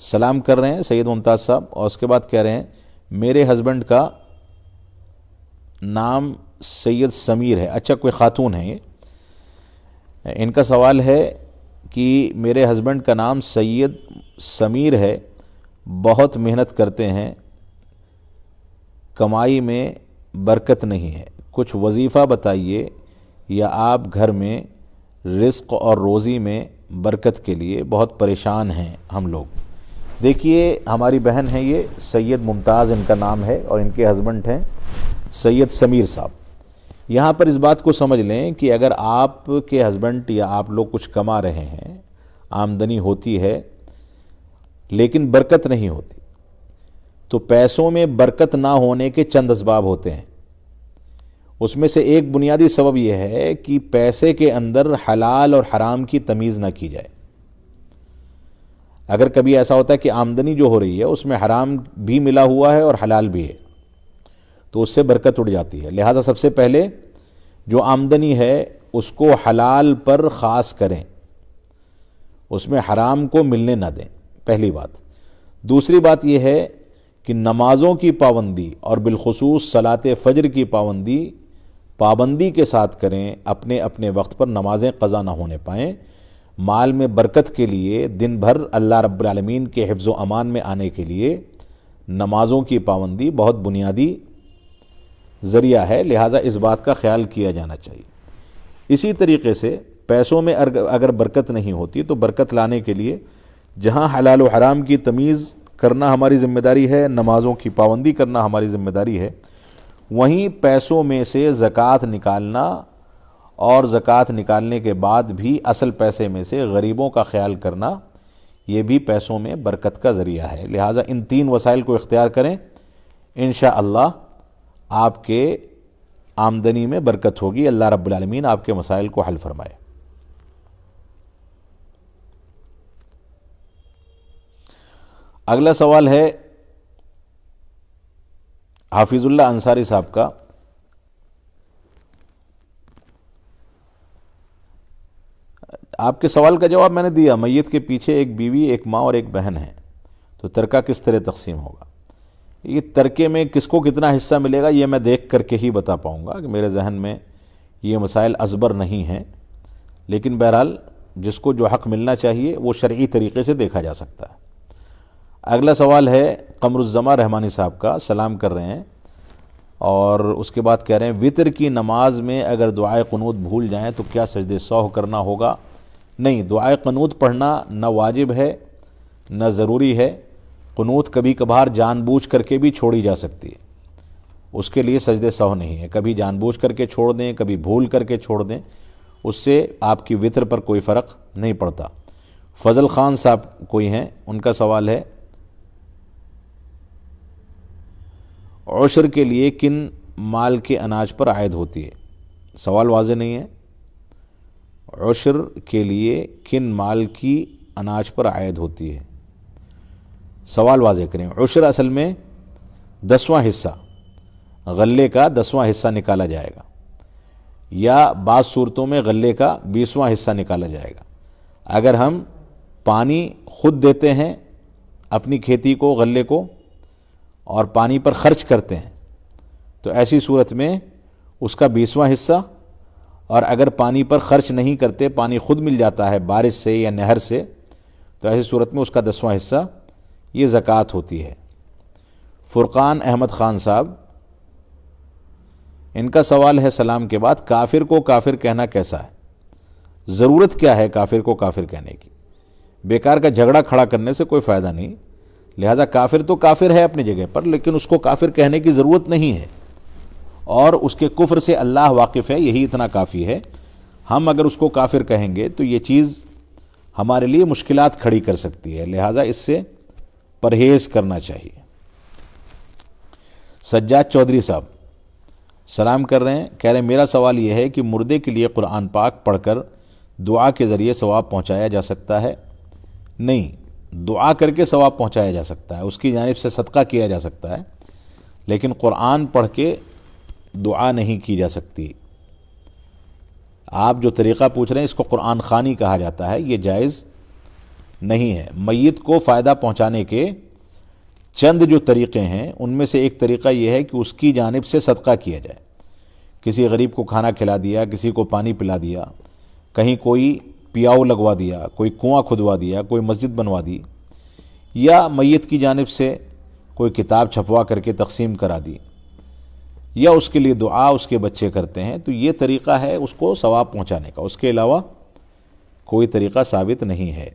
سلام کر رہے ہیں سید ممتاز صاحب، اور اس کے بعد کہہ رہے ہیں میرے ہسبینڈ کا نام سید سمیر ہے. اچھا، کوئی خاتون ہے یہ. ان کا سوال ہے کہ میرے ہسبینڈ کا نام سید سمیر ہے، بہت محنت کرتے ہیں، کمائی میں برکت نہیں ہے، کچھ وظیفہ بتائیے یا آپ گھر میں رزق اور روزی میں برکت کے لیے بہت پریشان ہیں ہم لوگ. دیکھیے، ہماری بہن ہے یہ سید ممتاز ان کا نام ہے، اور ان کے ہسبینڈ ہیں سید سمیر صاحب. یہاں پر اس بات کو سمجھ لیں کہ اگر آپ کے ہسبینڈ یا آپ لوگ کچھ کما رہے ہیں، آمدنی ہوتی ہے لیکن برکت نہیں ہوتی، تو پیسوں میں برکت نہ ہونے کے چند اسباب ہوتے ہیں. اس میں سے ایک بنیادی سبب یہ ہے کہ پیسے کے اندر حلال اور حرام کی تمیز نہ کی جائے. اگر کبھی ایسا ہوتا ہے کہ آمدنی جو ہو رہی ہے اس میں حرام بھی ملا ہوا ہے اور حلال بھی ہے، تو اس سے برکت اڑ جاتی ہے. لہٰذا سب سے پہلے جو آمدنی ہے اس کو حلال پر خاص کریں، اس میں حرام کو ملنے نہ دیں، پہلی بات. دوسری بات یہ ہے کہ نمازوں کی پابندی اور بالخصوص صلاۃ فجر کی پابندی کے ساتھ کریں، اپنے اپنے وقت پر نمازیں قضا نہ ہونے پائیں. مال میں برکت کے لیے، دن بھر اللہ رب العالمین کے حفظ و امان میں آنے کے لیے نمازوں کی پابندی بہت بنیادی ذریعہ ہے. لہٰذا اس بات کا خیال کیا جانا چاہیے. اسی طریقے سے پیسوں میں اگر برکت نہیں ہوتی تو برکت لانے کے لیے جہاں حلال و حرام کی تمیز کرنا ہماری ذمہ داری ہے، نمازوں کی پابندی کرنا ہماری ذمہ داری ہے، وہیں پیسوں میں سے زکوٰۃ نکالنا اور زکوٰۃ نکالنے کے بعد بھی اصل پیسے میں سے غریبوں کا خیال کرنا، یہ بھی پیسوں میں برکت کا ذریعہ ہے. لہٰذا ان تین وسائل کو اختیار کریں، انشاءاللہ آپ کے آمدنی میں برکت ہوگی. اللہ رب العالمین آپ کے مسائل کو حل فرمائے. اگلا سوال ہے حافظ اللہ انصاری صاحب کا. آپ کے سوال کا جواب میں نے دیا. میت کے پیچھے ایک بیوی، ایک ماں اور ایک بہن ہے، تو ترکہ کس طرح تقسیم ہوگا؟ یہ ترکے میں کس کو کتنا حصہ ملے گا یہ میں دیکھ کر کے ہی بتا پاؤں گا، کہ میرے ذہن میں یہ مسائل ازبر نہیں ہیں. لیکن بہرحال جس کو جو حق ملنا چاہیے وہ شرعی طریقے سے دیکھا جا سکتا ہے. اگلا سوال ہے قمر الزما رحمانی صاحب کا. سلام کر رہے ہیں اور اس کے بعد کہہ رہے ہیں وطر کی نماز میں اگر دعائے قنوت بھول جائیں تو کیا سجدے سہو کرنا ہوگا؟ نہیں، دعائے قنوت پڑھنا نہ واجب ہے نہ ضروری ہے. قنوت کبھی کبھار جان بوجھ کر کے بھی چھوڑی جا سکتی ہے، اس کے لیے سجدے سہو نہیں ہے. کبھی جان بوجھ کر کے چھوڑ دیں، کبھی بھول کر کے چھوڑ دیں، اس سے آپ کی وطر پر کوئی فرق نہیں پڑتا. فضل خان صاحب کوئی ہیں، ان کا سوال ہے عشر کے لیے کن مال کے اناج پر عائد ہوتی ہے؟ سوال واضح نہیں ہے. عشر کے لیے کن مال کی اناج پر عائد ہوتی ہے؟ سوال واضح کریں. عشر اصل میں 10واں حصہ، غلے کا 10واں حصہ نکالا جائے گا، یا بعض صورتوں میں غلے کا 20واں حصہ نکالا جائے گا. اگر ہم پانی خود دیتے ہیں اپنی کھیتی کو، غلے کو، اور پانی پر خرچ کرتے ہیں تو ایسی صورت میں اس کا 20واں حصہ، اور اگر پانی پر خرچ نہیں کرتے، پانی خود مل جاتا ہے بارش سے یا نہر سے، تو ایسی صورت میں اس کا 10واں حصہ یہ زکوٰۃ ہوتی ہے. فرقان احمد خان صاحب، ان کا سوال ہے سلام کے بعد کافر کو کافر کہنا کیسا ہے؟ ضرورت کیا ہے کافر کو کافر کہنے کی؟ بیکار کا جھگڑا کھڑا کرنے سے کوئی فائدہ نہیں. لہذا کافر تو کافر ہے اپنی جگہ پر، لیکن اس کو کافر کہنے کی ضرورت نہیں ہے، اور اس کے کفر سے اللہ واقف ہے، یہی اتنا کافی ہے. ہم اگر اس کو کافر کہیں گے تو یہ چیز ہمارے لیے مشکلات کھڑی کر سکتی ہے، لہذا اس سے پرہیز کرنا چاہیے. سجاد چودھری صاحب سلام کر رہے ہیں، کہہ رہے ہیں میرا سوال یہ ہے کہ مردے کے لیے قرآن پاک پڑھ کر دعا کے ذریعے ثواب پہنچایا جا سکتا ہے؟ نہیں، دعا کر کے ثواب پہنچایا جا سکتا ہے، اس کی جانب سے صدقہ کیا جا سکتا ہے، لیکن قرآن پڑھ کے دعا نہیں کی جا سکتی. آپ جو طریقہ پوچھ رہے ہیں اس کو قرآن خوانی کہا جاتا ہے، یہ جائز نہیں ہے۔ میت کو فائدہ پہنچانے کے چند جو طریقے ہیں ان میں سے ایک طریقہ یہ ہے کہ اس کی جانب سے صدقہ کیا جائے، کسی غریب کو کھانا کھلا دیا، کسی کو پانی پلا دیا، کہیں کوئی پیاؤ لگوا دیا، کوئی کنواں کھدوا دیا، کوئی مسجد بنوا دی، یا میت کی جانب سے کوئی کتاب چھپوا کر کے تقسیم کرا دی، یا اس کے لیے دعا اس کے بچے کرتے ہیں، تو یہ طریقہ ہے اس کو ثواب پہنچانے کا، اس کے علاوہ کوئی طریقہ ثابت نہیں ہے۔